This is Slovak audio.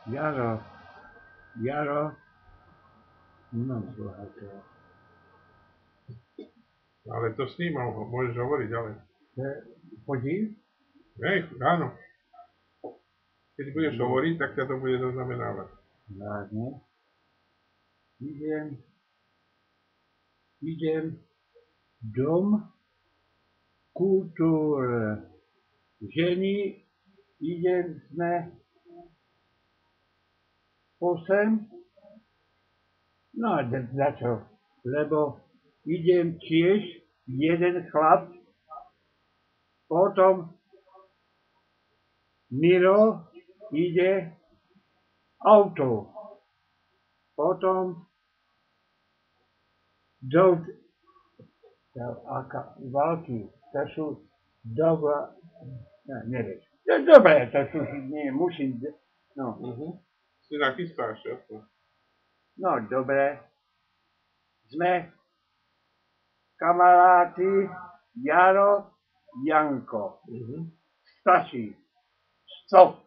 Jaro, Jaro, no bohatého. Ale to snímam, môžeš hovoriť ďalej. Podív? Hej, áno. Keď budeš hovoriť, tak ťa to bude zaznamenávať. Vážne. Idem, dom kultúr ženy, sme 8. No a za čo? Lebo idem tiež jeden chlap, potom Miro ide auto, potom do války, to sú dobra, nevieš. Dobre, to sú, nie, musím, no. Si nachystáš, jasno. No, dobre. Sme kamaráti Jaro, Janko. Stačí. Stop.